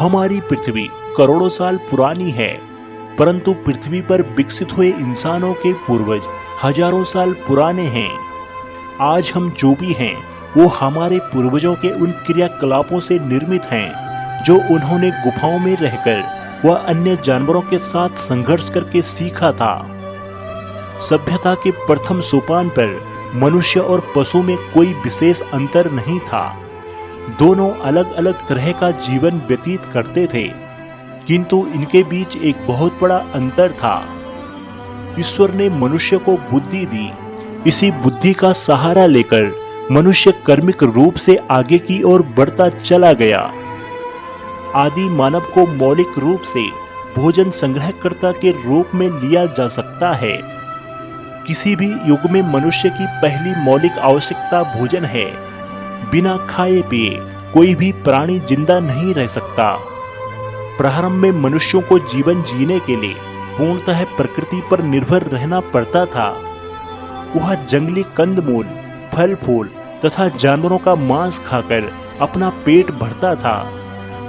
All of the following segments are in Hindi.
हमारी पृथ्वी करोड़ों साल पुरानी है, परंतु पृथ्वी पर विकसित हुए इंसानों के पूर्वज हजारों साल पुराने हैं। आज हम जो भी हैं वो हमारे पूर्वजों के उन क्रियाकलापों से निर्मित हैं जो उन्होंने गुफाओं में रहकर व अन्य जानवरों के साथ संघर्ष करके सीखा था। सभ्यता के प्रथम सोपान पर मनुष्य और पशु में कोई विशेष अंतर नहीं था। दोनों अलग अलग तरह का जीवन व्यतीत करते थे, किंतु इनके बीच एक बहुत बड़ा अंतर था। ईश्वर ने मनुष्य को बुद्धि दी। इसी बुद्धि का सहारा लेकर मनुष्य कर्मिक रूप से आगे की ओर बढ़ता चला गया। आदि मानव को मौलिक रूप से भोजन संग्रहकर्ता के रूप में लिया जा सकता है। किसी भी युग में मनुष्य की पहली मौलिक आवश्यकता भोजन है। बिना खाए पिए कोई भी प्राणी जिंदा नहीं रह सकता। प्रारंभ में मनुष्यों को जीवन जीने के लिए पूर्णतः प्रकृति पर निर्भर रहना पड़ता था। वह जंगली कंदमूल, फल फूल तथा जानवरों का मांस खाकर अपना पेट भरता था।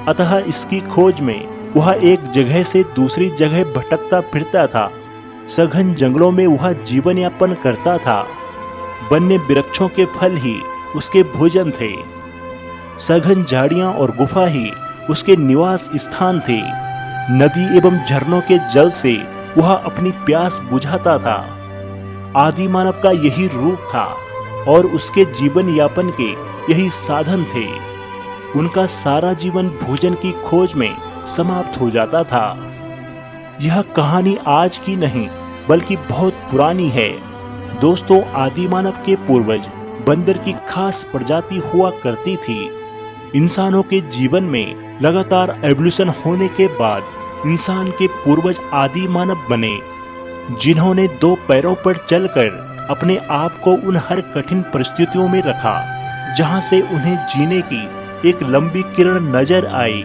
अतः इसकी खोज में वह एक जगह से दूसरी जगह भटकता फिरता था। सघन जंगलों में वह जीवन यापन करता था। वन्य वृक्षों के फल ही उसके भोजन थे। सघन झाड़ियां और गुफा ही उसके निवास स्थान थे। नदी एवं झरनों के जल से वह अपनी प्यास बुझाता था। आदि मानव का यही रूप था और उसके जीवन यापन के यही साधन थे। उनका सारा जीवन भोजन की खोज में समाप्त हो जाता था। यह कहानी आज की नहीं बल्कि बहुत पुरानी है। दोस्तों, आदि मानव के पूर्वज बंदर की खास प्रजाति हुआ करती थी। इंसानों के जीवन में लगातार एवोल्यूशन होने के बाद इंसान के पूर्वज आदि मानव बने, जिन्होंने दो पैरों पर चलकर अपने आप को उन हर कठिन परिस्थितियों में रखा जहां से उन्हें जीने की एक लंबी किरण नजर आई।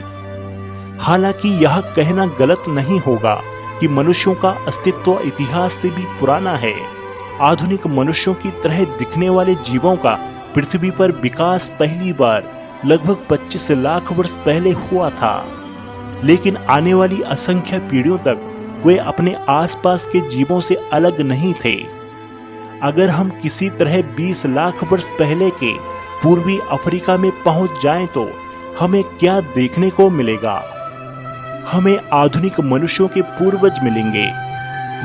हालांकि यह कहना गलत नहीं होगा कि मनुष्यों का अस्तित्व इतिहास से भी पुराना है। आधुनिक मनुष्यों की तरह दिखने वाले जीवों का पृथ्वी पर विकास पहली बार लगभग 25 लाख वर्ष पहले हुआ था, लेकिन आने वाली असंख्य पीढ़ियों तक वे अपने आसपास के जीवों से अलग नहीं थे। अगर हम किसी तरह 20 लाख वर्ष पहले के पूर्वी अफ्रीका में पहुंच जाएं तो हमें क्या देखने को मिलेगा? हमें आधुनिक मनुष्यों के पूर्वज मिलेंगे।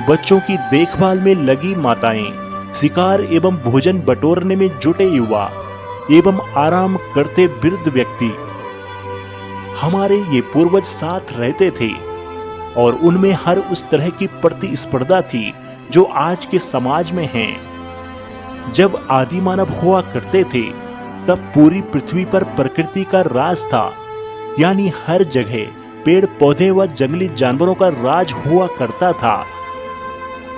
बच्चों की देखभाल में लगी माताएं, शिकार एवं भोजन बटोरने में जुटे युवा एवं आराम करते वृद्ध व्यक्ति। हमारे ये पूर्वज साथ रहते थे और उनमें हर उस तरह की प्रतिस्पर्धा थी जो आज के समाज में है। जब आदि मानव हुआ करते थे तब पूरी पृथ्वी पर प्रकृति का राज था, यानी हर जगह पेड़ पौधे व जंगली जानवरों का राज हुआ करता था।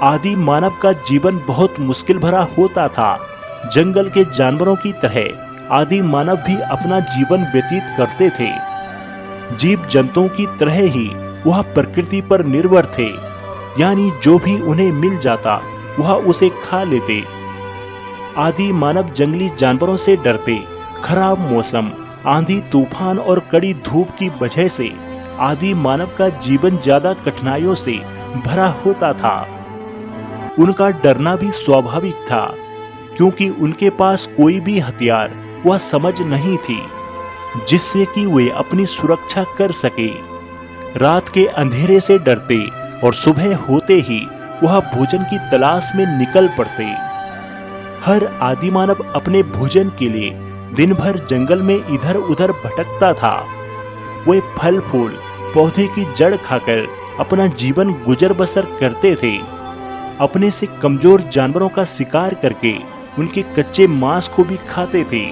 आदि मानव का जीवन बहुत मुश्किल भरा होता था। जंगल के जानवरों की तरह आदि मानव भी अपना जीवन व्यतीत करते थे। जीव जंतुओं की तरह ही वह प्रकृति पर निर्भर थे, यानी जो भी उन्हें मिल जाता वह उसे खा लेते। आदि मानव जंगली जानवरों से डरते। खराब मौसम, आंधी तूफान और कड़ी धूप की वजह से आदि मानव का जीवन ज्यादा कठिनाइयों से भरा होता था। उनका डरना भी स्वाभाविक था, क्योंकि उनके पास कोई भी हथियार व समझ नहीं थी जिससे कि वे अपनी सुरक्षा कर सके। रात के अंधेरे से डरते और सुबह होते ही वह भोजन की तलाश में निकल पड़ते। हर आदि मानव अपने भोजन के लिए दिन भर जंगल में इधर उधर भटकता था। वे फल फूल पौधे की जड़ खाकर अपना जीवन गुजर बसर करते थे। अपने से कमजोर जानवरों का शिकार करके उनके कच्चे मांस को भी खाते थे।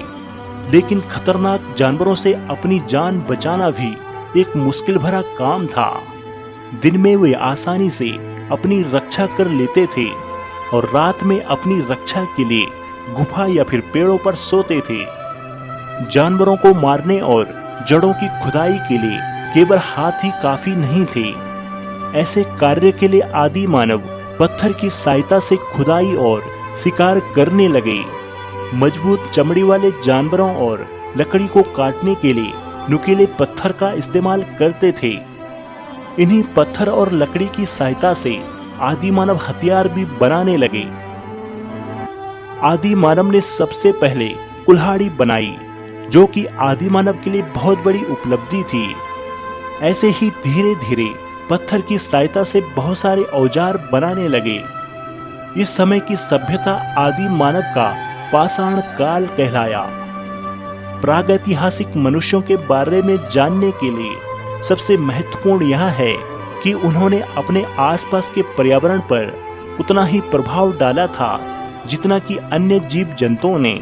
लेकिन खतरनाक जानवरों से अपनी जान बचाना भी एक मुश्किल भरा काम था। दिन में वे आसानी से अपनी रक्षा कर लेते थे और रात में अपनी रक्षा के लिए गुफा या फिर पेड़ों पर सोते थे। जानवरों को मारने और जड़ों की खुदाई के लिए केवल हाथ ही काफी नहीं थे। ऐसे कार्य के लिए आदि मानव पत्थर की सहायता से खुदाई और शिकार करने लगे। मजबूत चमड़ी वाले जानवरों और लकड़ी को काटने के लिए नुकीले पत्थर का इस्तेमाल करते थे। इन्हीं पत्थर और लकड़ी की सहायता से आदि मानव हथियार भी बनाने लगे। आदि मानव ने सबसे पहले कुल्हाड़ी बनाई, जो कि आदि मानव के लिए बहुत बड़ी उपलब्धि थी। ऐसे ही धीरे धीरे पत्थर की सहायता से बहुत सारे औजार बनाने लगे। इस समय की सभ्यता आदि मानव का पाषाण काल कहलाया। प्रागैतिहासिक मनुष्यों के बारे में जानने के लिए सबसे महत्वपूर्ण यह है कि उन्होंने अपने आसपास के पर्यावरण पर उतना ही प्रभाव डाला था जितना कि अन्य जीव जंतुओं ने।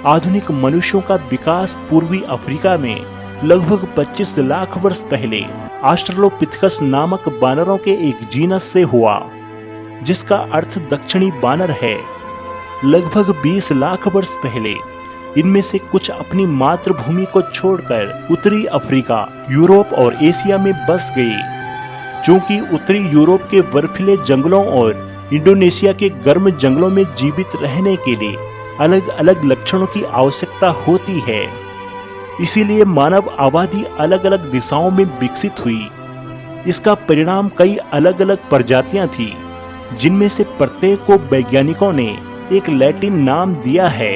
आधुनिक मनुष्यों का विकास पूर्वी अफ्रीका में लगभग 25 लाख वर्ष पहले ऑस्ट्रेलोपिथेकस नामक बानरों के एक जीनस से हुआ, जिसका अर्थ दक्षिणी बानर है। लगभग 20 लाख वर्ष पहले इनमें से कुछ अपनी मातृभूमि को छोड़कर उत्तरी अफ्रीका, यूरोप और एशिया में बस गए। चूंकि उत्तरी यूरोप के बर्फीले जंगलों और इंडोनेशिया के गर्म जंगलों में जीवित रहने के लिए अलग अलग लक्षणों की आवश्यकता होती है, इसीलिए मानव आबादी अलग अलग दिशाओं में विकसित हुई। इसका परिणाम कई अलग अलग प्रजातियां थी, जिनमें से प्रत्येक को वैज्ञानिकों ने एक लैटिन नाम दिया है।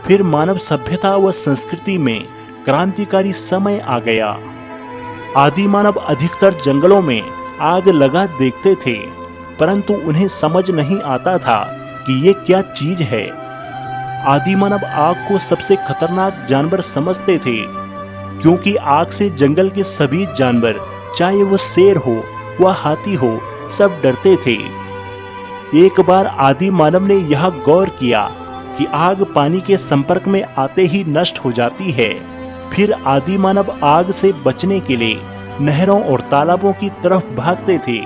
फिर मानव सभ्यता व संस्कृति में क्रांतिकारी समय आ गया। आदि मानव अधिकतर जंगलों में आग लगा देखते थे, परंतु उन्हें समझ नहीं आता था कि ये क्या चीज है। आदि मानव आग को सबसे खतरनाक जानवर समझते थे, क्योंकि आग से जंगल के सभी जानवर, चाहे वो शेर हो व हाथी हो, सब डरते थे। एक बार आदि मानव ने यह गौर किया कि आग पानी के संपर्क में आते ही नष्ट हो जाती है। फिर आदि मानव आग से बचने के लिए नहरों और तालाबों की तरफ भागते थे।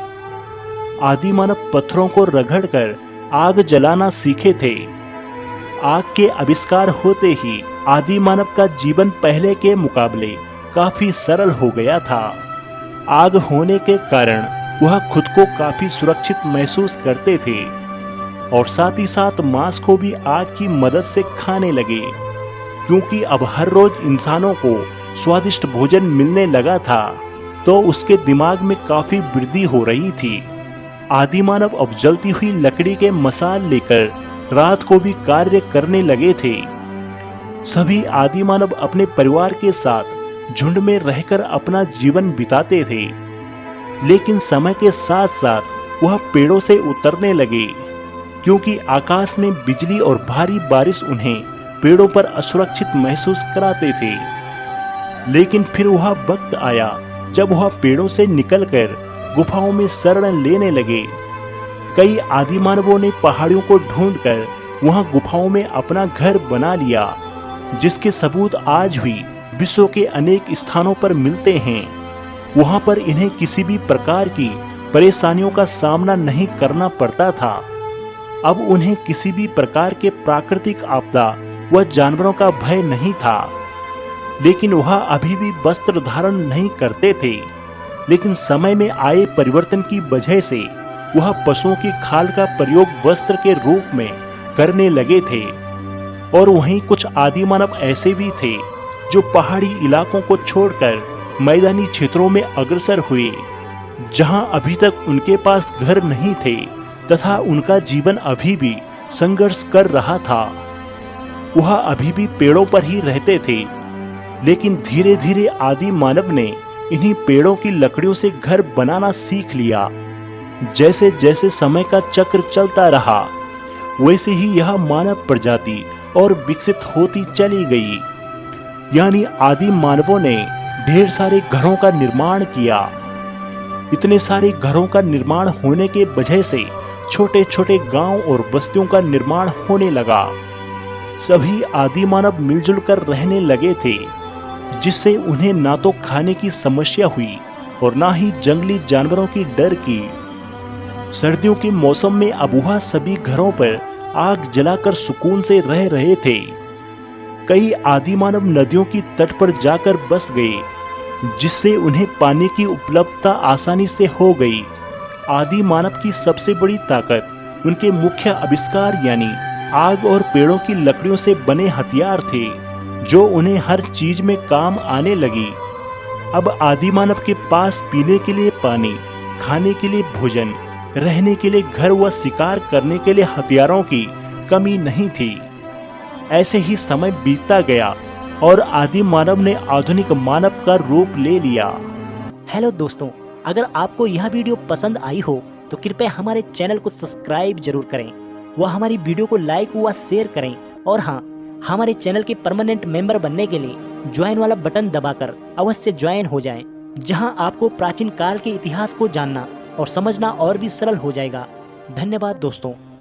आदि मानव पत्थरों को रगड़कर आग जलाना सीखे थे। आग के आविष्कार होते ही आदि मानव का जीवन पहले के मुकाबले काफी सरल हो गया था। आग होने के कारण वह खुद को काफी सुरक्षित महसूस करते थे और साथ ही साथ मांस को भी आग की मदद से खाने लगे, क्योंकि अब हर रोज इंसानों को स्वादिष्ट भोजन मिलने लगा था, तो उसके दिमाग में काफी वृद्धि हो रही थी। आदि मानव अब जलती हुई लकड़ी के मसाल लेकर रात को भी कार्य करने लगे थे। सभी आदि मानव अपने परिवार के साथ झुंड में रहकर अपना जीवन बिताते थे, लेकिन समय के साथ साथ वह पेड़ों से उतरने लगे, क्योंकि आकाश में बिजली और भारी बारिश उन्हें पेड़ों पर असुरक्षित महसूस कराते थे। लेकिन फिर वह वक्त आया जब वह पेड़ों से निकलकर गुफाओं में शरण लेने लगे। कई आदि मानवों ने पहाड़ियों को ढूंढकर वहां गुफाओं में अपना घर बना लिया, जिसके सबूत आज भी विश्व के अनेक स्थानों पर मिलते हैं। वहां पर इन्हें किसी भी प्रकार की परेशानियों का सामना नहीं करना पड़ता था। अब उन्हें किसी भी प्रकार के प्राकृतिक आपदा व जानवरों का भय नहीं था। लेकिन वह अभी भी वस्त्र धारण नहीं करते थे, लेकिन समय में आए परिवर्तन की वजह से वह पशुओं की खाल का प्रयोग वस्त्र के रूप में करने लगे थे। और वहीं कुछ आदि मानव ऐसे भी थे जो पहाड़ी इलाकों को छोड़कर मैदानी क्षेत्रों में अग्रसर हुए, जहां अभी तक उनके पास घर नहीं थे तथा उनका जीवन अभी भी संघर्ष कर रहा था। वह अभी भी पेड़ों पर ही रहते थे, लेकिन धीरे धीरे आदि मानव ने इन्हीं पेड़ों की लकड़ियों से घर बनाना सीख लिया। जैसे जैसे समय का चक्र चलता रहा, वैसे ही यह मानव प्रजाति और विकसित होती चली गई। यानी आदि मानवों ने ढेर सारे घरों का निर्माण किया। इतने सारे घरों का निर्माण होने के वजह से छोटे छोटे गांव और बस्तियों का निर्माण होने लगा। सभी आदि मानव मिलजुल कर रहने लगे थे, जिससे उन्हें ना तो खाने की समस्या हुई और ना ही जंगली जानवरों की डर की। सर्दियों के मौसम में अब वह सभी घरों पर आग जलाकर सुकून से रह रहे थे। कई आदि मानव नदियों की तट पर जाकर बस गए, जिससे उन्हें पानी की उपलब्धता आसानी से हो गई। आदि मानव की सबसे बड़ी ताकत उनके मुख्य आविष्कार यानी आग और पेड़ों की लकड़ियों से बने हथियार थे, जो उन्हें हर चीज में काम आने लगी। अब आदि मानव के पास पीने के लिए पानी, खाने के लिए भोजन, रहने के लिए घर व शिकार करने के लिए हथियारों की कमी नहीं थी। ऐसे ही समय बीतता गया और आदि मानव ने आधुनिक मानव का रूप ले लिया। हेलो दोस्तों, अगर आपको यह वीडियो पसंद आई हो तो कृपया हमारे चैनल को सब्सक्राइब जरूर करें व हमारी वीडियो को लाइक व शेयर करें। और हाँ, हमारे चैनल के परमानेंट मेंबर बनने के लिए ज्वाइन वाला बटन दबाकर अवश्य ज्वाइन हो जाएं, जहां आपको प्राचीन काल के इतिहास को जानना और समझना और भी सरल हो जाएगा। धन्यवाद दोस्तों।